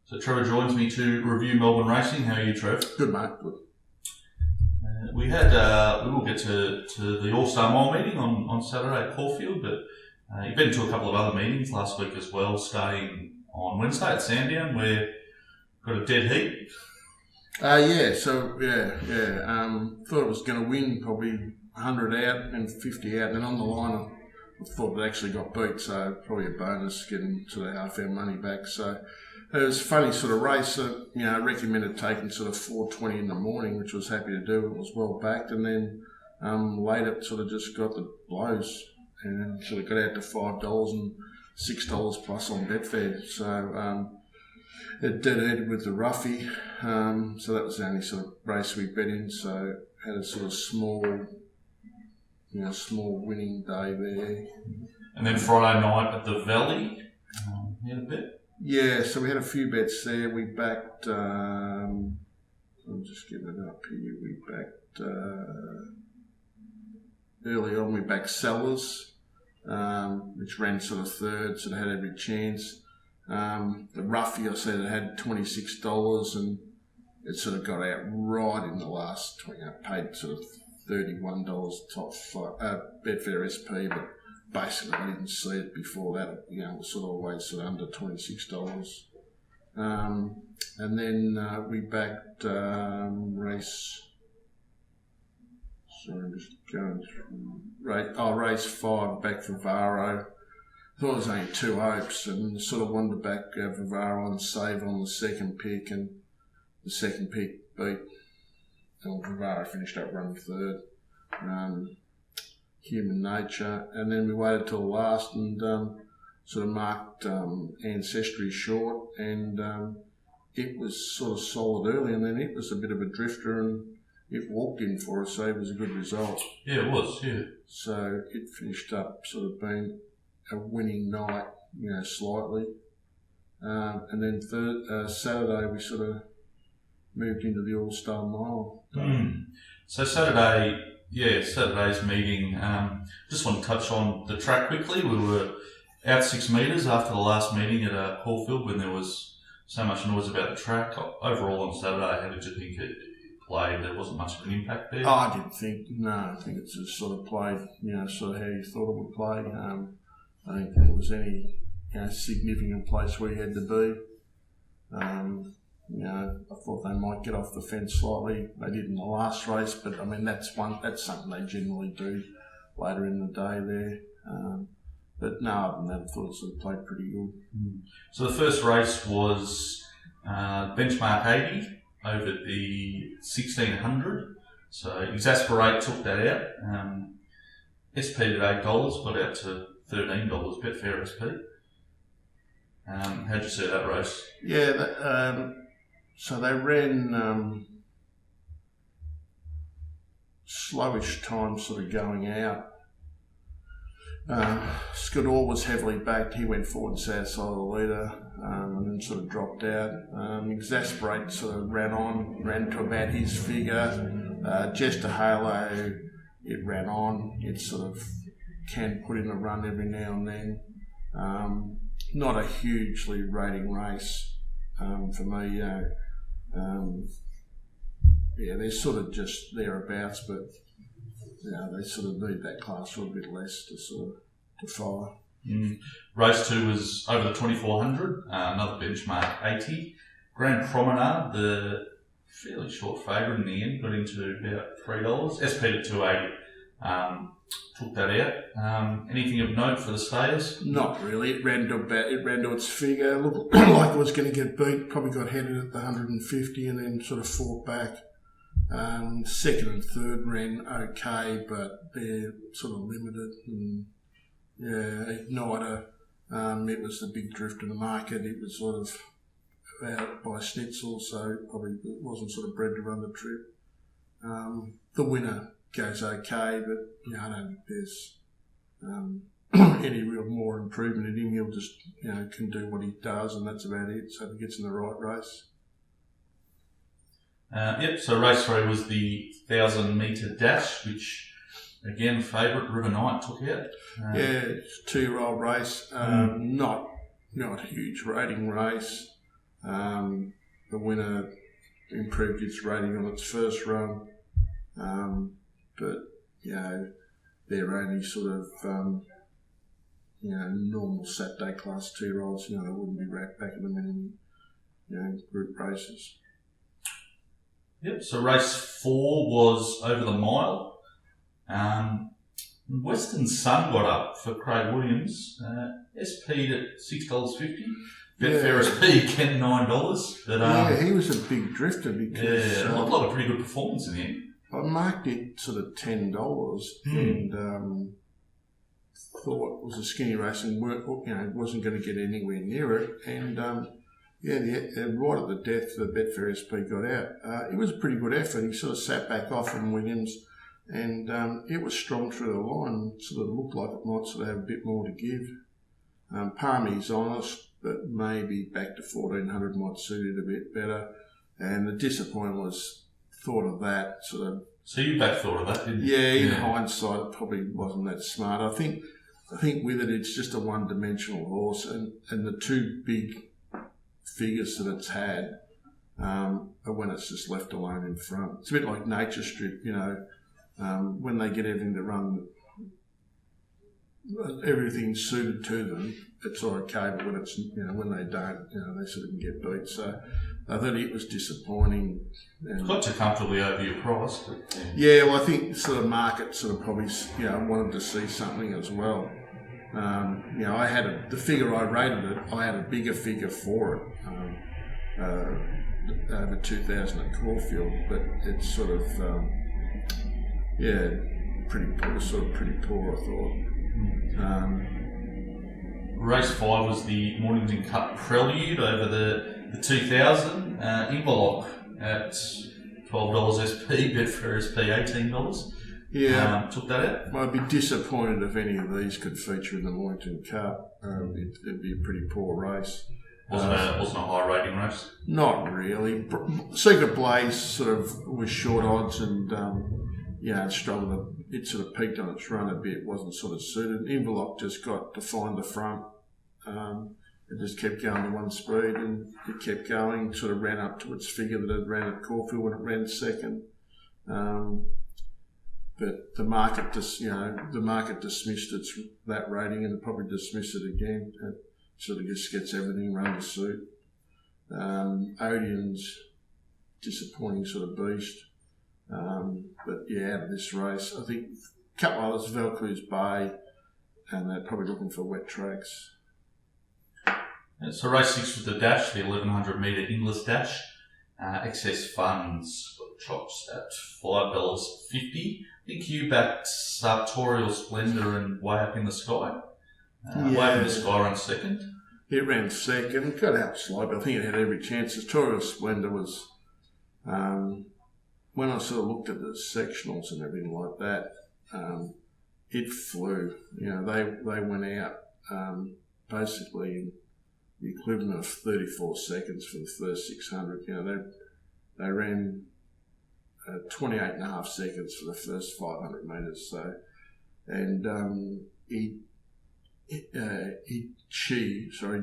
So Trevor joins me to review Melbourne racing. How are you, Trev? Good, mate. Good. We will get to the All-Star Mile meeting on Saturday at Caulfield, but you've been to a couple of other meetings last week as well, starting on Wednesday at Sandown, where we've got a dead heat. Thought it was going to win probably 100 out and 50 out, and then on the line I thought it actually got beat, so probably a bonus getting sort of half our money back. So it was a funny sort of race. I recommended taking sort of 4:20 in the morning, which I was happy to do. It was well backed, and then late it sort of just got the blows and sort of got out to $5 and $6 plus on Betfair. So it did end with the roughie. So that was the only sort of race we bet in. So had a sort of small winning day there. And then Friday night at the Valley, you had a bet? Yeah, so we had a few bets there. We backed, I'll just get it up here. We backed, early on we backed Sellers, which ran sort of third, so they had every chance. The roughie, I said, it had $26 and it sort of got out right in the last 20. I paid sort of $31 top Betfair SP, but basically I didn't see it before that. It was sort of always sort of under $26. And then we backed race. Sorry, I'm just going through. Race 5, back for Varo. Thought it was only 2 hopes, and sort of wanted to back Vivaro on save on the second pick, and the second pick beat. And Vivaro finished up running third. Human Nature, and then we waited till last and sort of marked Ancestry short, and it was sort of solid early, and then it was a bit of a drifter, and it walked in for us, so it was a good result. Yeah, it was, yeah. So it finished up sort of being a winning night, slightly. And then Saturday we sort of moved into the All-Star Mile. So Saturday's meeting, just want to touch on the track quickly. We were out 6 metres after the last meeting at Caulfield when there was so much noise about the track. Overall on Saturday, how did you think it played? There wasn't much of an impact there? I didn't think, no. I think it just sort of played, sort of how you thought it would play. I don't think there was any significant place where you had to be. I thought they might get off the fence slightly. They did in the last race, but I mean that's something they generally do later in the day there. But no, other than that, I thought it sort of played pretty good. So the first race was benchmark 80 over the 1600. So Exasperate took that out. SP at $8, got out to $13. Betfair SP. How'd you see that race? Yeah. So they ran slowish time sort of going out. Skidor was heavily backed. He went forward and south side of the leader and then sort of dropped out. Exasperate sort of ran to about his figure. Jester Halo, it ran on. It sort of can put in a run every now and then. Not a hugely rating race for me. They're sort of just thereabouts, but they sort of need that class a little bit less to fire. Race 2 was over the 2400, another benchmark 80. Grand Promenade, the fairly short favourite in the end, got into about $3. SP at $2.80. Took that out. Anything of note for the stayers? Not really. It ran to its figure. Looked like it was going to get beat. Probably got headed at the 150 and then sort of fought back. Second and third ran okay, but they're sort of limited. And Igniter, it was the big drift in the market. It was sort of out by Schnitzel, so probably wasn't sort of bred to run the trip. The winner goes okay, but I don't think there's any real more improvement in him. He'll just can do what he does, and that's about it. So if he gets in the right race. So race 3 was the 1,000-metre dash, which again favourite River Knight took out. It's a 2-year-old race. Not a huge rating race. The winner improved its rating on its first run, but they're only sort of normal Saturday Class 2 rides. They wouldn't be backing them in any group races. Yep. So race 4 was over the mile. Western Sun got up for Craig Williams. SP'd at $6.50. Betfair SP again $9. But he was a big drifter because looked like a pretty good performance in the end. I marked it sort of $10 and thought it was a skinny race and wasn't going to get anywhere near it. And right at the death, the Betfair SP got out. It was a pretty good effort. He sort of sat back off from Williams, and it was strong through the line. Sort of looked like it might sort of have a bit more to give. Palmy's honest, but maybe back to 1400 might suit it a bit better. And the disappointment was thought of that sort of. So you back thought of that, didn't you? Yeah, in hindsight, it probably wasn't that smart. I think with it, it's just a one-dimensional horse, and the two big figures that it's had are when it's just left alone in front. It's a bit like Nature Strip, when they get everything to run, everything suited to them, it's okay, but when it's when they don't, they sort of can get beat. So I thought it was disappointing. It's got too comfortably over your price. But, well, I think sort of market sort of probably wanted to see something as well. I had the figure I rated it. I had a bigger figure for it, over 2,000 at Caulfield, but it's sort of pretty poor. Sort of pretty poor, I thought. Race 5 was the Mornington Cup Prelude over the 2000. Inverloch at $12 SP, Betfair SP $18. Yeah, took that out. I'd be disappointed if any of these could feature in the Mornington Cup. It'd be a pretty poor race. Wasn't a high rating race? Not really. Secret Blaze sort of was short odds and it struggled. It sort of peaked on its run a bit. Wasn't sort of suited. Inverloch just got to find the front. It just kept going to one speed and it kept going. Sort of ran up to its figure that it ran at Caulfield when it ran second. But the market dismissed that rating, and it probably dismissed it again. It sort of just gets everything run to suit. Odeon's disappointing sort of beast. But out of this race, I think a couple others, Valcruz Bay, and they're probably looking for wet tracks. So race 6 was the dash, the 1100 metre Inglis dash. Excess funds got chops at $5.50. I think you backed Sartorial Splendour and Way Up in the Sky. Way Up in the Sky ran second. It ran second, got out slow, but I think it had every chance. Sartorial Splendour was, when I sort of looked at the sectionals and everything like that, it flew. They went out basically in the equivalent of 34 seconds for the first 600. They ran 28 and a half seconds for the first 500 metres. So, and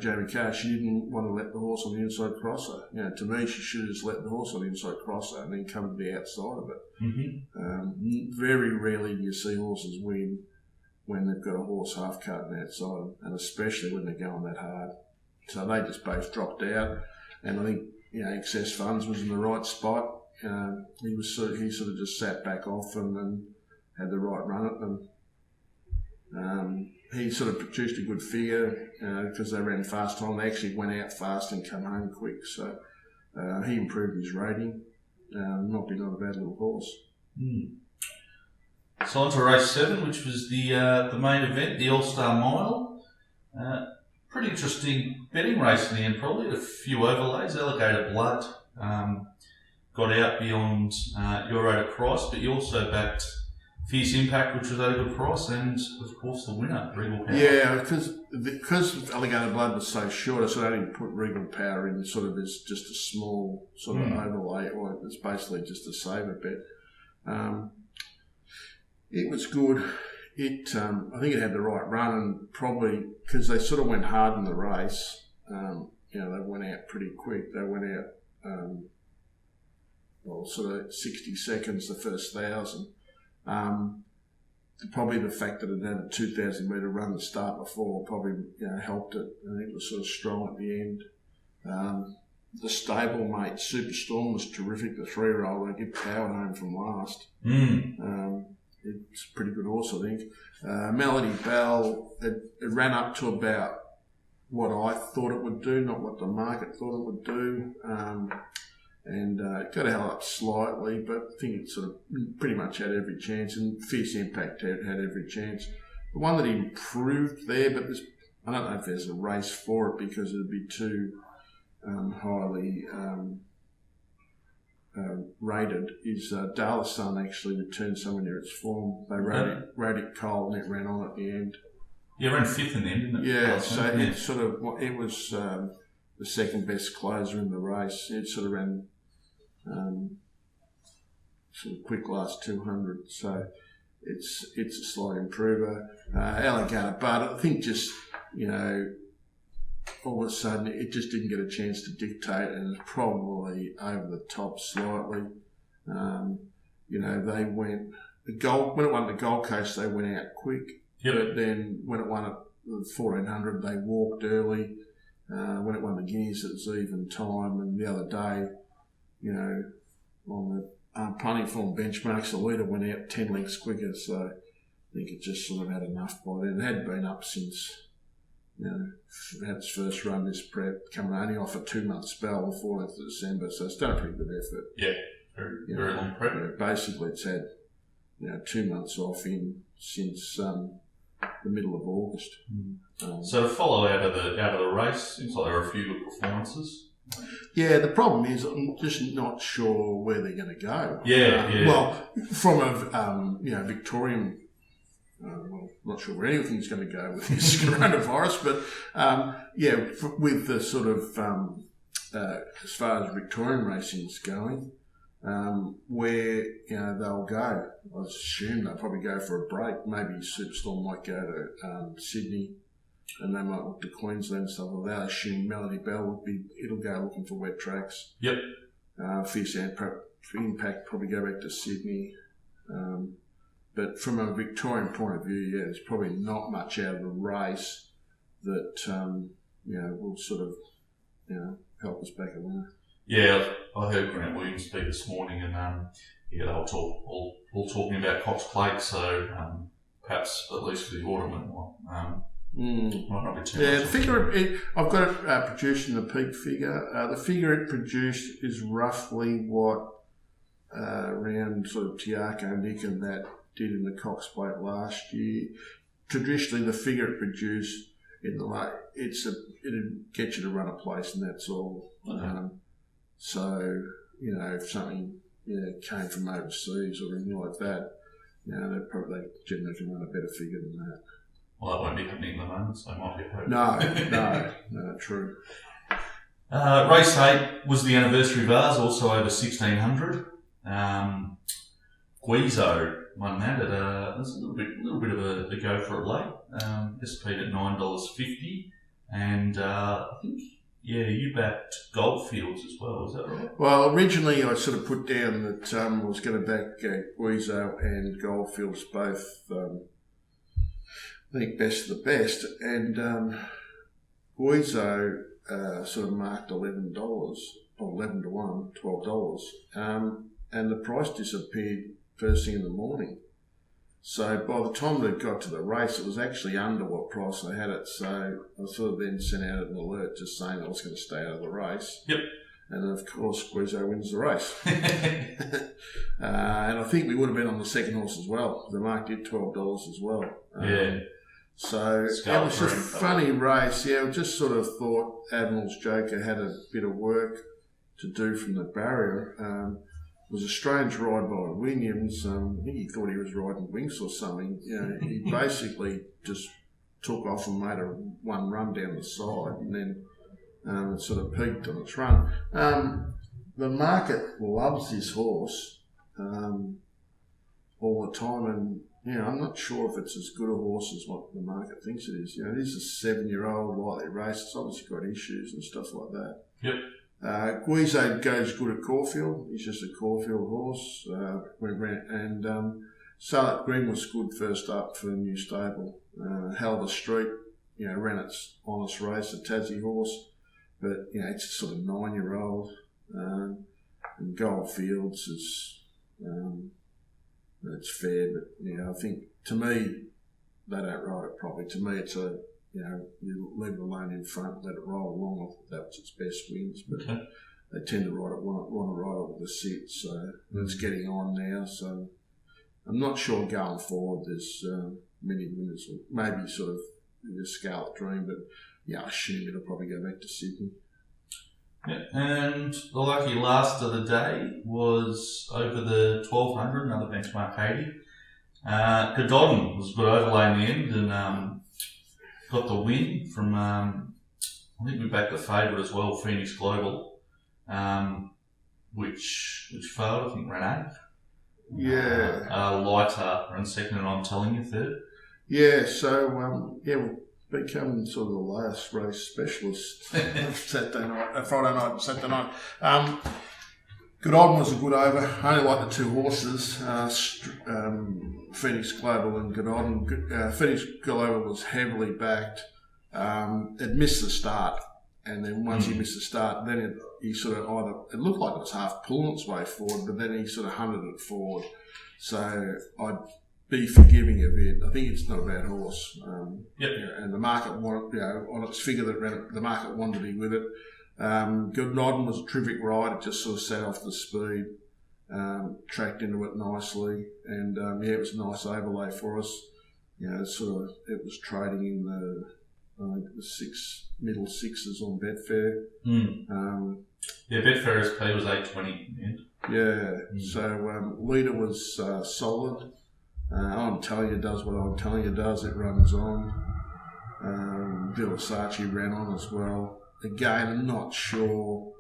Jamie Carr, she didn't want to let the horse on the inside crosser. To me, she should have just let the horse on the inside crosser and then come to the outside of it. Mm-hmm. Very rarely do you see horses win when they've got a horse half cutting outside, and especially when they're going that hard. So they just both dropped out, and I think Excess Funds was in the right spot. He sort of just sat back off and had the right run at them. He sort of produced a good figure because they ran fast time. They actually went out fast and come home quick, so he improved his rating. Not a bad little horse. So on to race 7, which was the main event, the All-Star Mile. Pretty interesting betting race in the end, probably. A few overlays. Alligator Blood got out beyond your rate of price, but you also backed Fierce Impact, which was at a good price, and of course the winner, Regal Power. Yeah, because Alligator Blood was so short, I sort of only put Regal Power in sort of as just a small sort of overlay, or it's basically just a saver bet. It was good. I think it had the right run, and probably because they sort of went hard in the race. they went out pretty quick. They went out, sort of 60 seconds, the first 1,000. Probably the fact that it had a 2,000 metre run to start before probably helped it, and it was sort of strong at the end. The stablemate Superstorm was terrific. The 3-year-old, I get power home from last. It's a pretty good horse, I think. Melody Bell, it ran up to about what I thought it would do, not what the market thought it would do. And it got held up slightly, but I think it sort of pretty much had every chance, and Fierce Impact had every chance. The one that improved there, but I don't know if there's a race for it because it would be too highly rated, is Darlasun actually returned somewhere near its form. They rode it cold and it ran on at the end. Yeah, ran 5th in the end, didn't it? Yeah, so it was the second best closer in the race. It sort of ran sort of quick last 200, so it's a slight improver. Alligator, but I think just all of a sudden it just didn't get a chance to dictate, and it's probably over the top slightly. They went when it won the Gold Coast, they went out quick. Yep. But then when it won at the 1400, they walked early. When it won the Guineas, it was even time. And the other day, on the punting form benchmarks, the leader went out 10 lengths quicker. So I think it just sort of had enough by then. It had been up since, it had its first run this prep, coming only off a 2-month spell, the 14th of December. So it's done a pretty good effort. Yeah, very long prep. Basically, it's had 2 months off since the middle of August. So to follow out of the race, seems like there were a few good performances. Yeah, the problem is I'm just not sure where they're going to go. Yeah. Well, from a Victorian, not sure where anything's going to go with this coronavirus, but with the sort of as far as Victorian racing's going. Where they'll go. I assume they'll probably go for a break. Maybe Superstorm might go to Sydney, and they might look to Queensland and stuff like that. I assume Melody Bell it'll go looking for wet tracks. Yep. Fierce Impact probably go back to Sydney. But from a Victorian point of view, there's probably not much out of the race that will sort of help us back a winner. Yeah, I heard Grant Williams speak this morning, and they were all talking about Cox Plate, so perhaps at least for the ornament might not be too much. The figure I've got it produced in the peak figure. The figure it produced is roughly what around sort of Tiaco, Nick, and that did in the Cox Plate last year. Traditionally, the figure it produced in the late, it'd get you to run a place, and that's all. Okay. So, if something came from overseas or anything like that, they generally can run a better figure than that. Well, that won't be happening at the moment, so it might be a hope. No, true. Race 8 was the anniversary of ours, also over 1600. Guizzo won that at there's a little bit of a go for it late. SP'd at $9.50, and I think. Yeah, you backed Goldfields as well, is that right? Well, originally I sort of put down that I was going to back Guizzo and Goldfields both, I think best of the best. And Guizzo sort of marked $11, or 11 to 1, $12. And the price disappeared first thing in the morning. So by the time they got to the race, it was actually under what price I had it. So I sort of then sent out an alert just saying I was going to stay out of the race. Yep. And then, of course, Guizzo wins the race. And I think we would have been on the second horse as well. The mark did $12 as well. So it was just a funny race. Yeah, I just sort of thought Admiral's Joker had a bit of work to do from the barrier. It was a strange ride by Williams. I think he thought he was riding Winks or something. He basically just took off and made one run down the side, and then it sort of peaked on its run. The market loves this horse all the time, and I'm not sure if it's as good a horse as what the market thinks it is. It is a 7-year-old lightly raced. It's obviously got issues and stuff like that. Yep. Guize goes good at Caulfield. He's just a Caulfield horse. Starlet Green was good first up for New Stable. Held the Street, ran its honest race, a Tassie horse, but it's a sort of 9-year-old. And Goldfields is it's fair, but I think to me they don't ride it properly. To me, it's a you leave it alone in front, let it roll along. I thought that was its best wins, but they tend to want to ride it with a sit. So it's getting on now. So I'm not sure going forward there's many winners. Maybe sort of the Scarlet Dream, but I assume it'll probably go back to Sydney. Yeah, and the lucky last of the day was over the 1200, another benchmark 80. Godolphin was a good overlay in the end and got the win from, I think we backed the favourite as well, Phoenix Global, which failed, I think ran 8. Yeah. Lighter ran second and I'm telling you third. Yeah, so, we'll become sort of the last race specialist Friday night and Saturday night. Godolphin was a good over. I only like the two horses, Phoenix Global and Godolphin. Phoenix Global was heavily backed. It missed the start, and then once he missed the start, then he sort of it looked like it was half pulling its way forward, but then he sort of hunted it forward. So I'd be forgiving of it. I think it's not a bad horse. And the market wanted, on its figure that ran it, the market wanted to be with it. Godolphin was a terrific ride. It just sort of sat off the speed, tracked into it nicely, and it was a nice overlay for us. It was trading in the middle sixes on Betfair. Betfair SP was 820 in the end. So leader was solid. I'm telling you, does what I'm telling you does. It runs on. Villasachi ran on as well. Again, I'm not sure.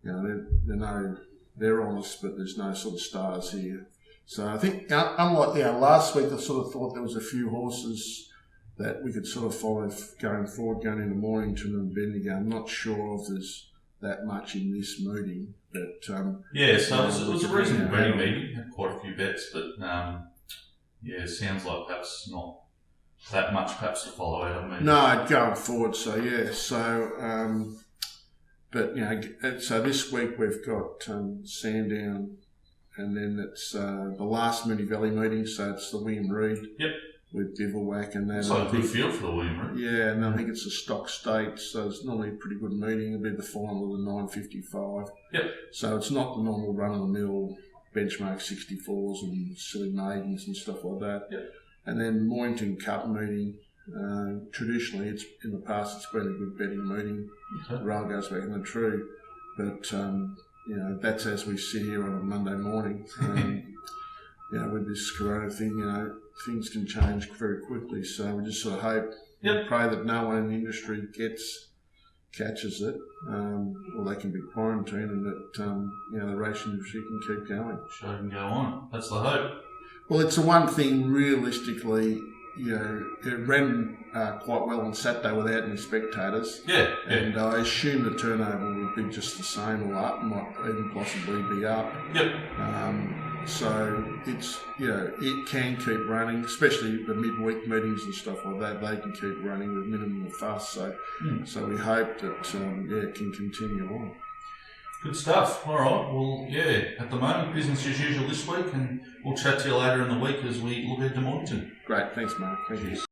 They're honest, but there's no sort of stars here. So I think, unlike last week, I sort of thought there was a few horses that we could sort of follow going forward, going into Mornington and Bendigo. I'm not sure if there's that much in this meeting, but so it was a reasonable betting meeting. Had quite a few bets, but it sounds like perhaps not that much perhaps to follow out. No, going forward. So so this week we've got Sandown, and then it's the last Moonee Valley meeting. So it's the William Reid. Yep. With Bivouac and that. It's like a good field for the William Reid. Yeah, and I think it's a stock state, so it's normally a pretty good meeting. It'll be the final of the 955. Yep. So it's not the normal run-of-the-mill benchmark 64s and silly maidens and stuff like that. Yep. And then Mornington Cup meeting. Traditionally, in the past, it's been a good betting meeting. The rail goes back in the true, but that's as we sit here on a Monday morning. With this corona thing, things can change very quickly. So we just sort of hope and pray that no one in the industry catches it, or they can be quarantined, and that the racing industry can keep going. Show can go on. That's the hope. Well, it's the one thing realistically. It ran quite well on Saturday without any spectators. Yeah. And I assume the turnover would be just the same or up, might even possibly be up. Yep. So it's, it can keep running, especially the midweek meetings and stuff like that. They can keep running with minimal fuss. So we hope that, it can continue on. Good stuff. All right. Well, at the moment, business as usual this week, and we'll chat to you later in the week as we look ahead to Mornington. Great. Thanks, Mark. Thank you.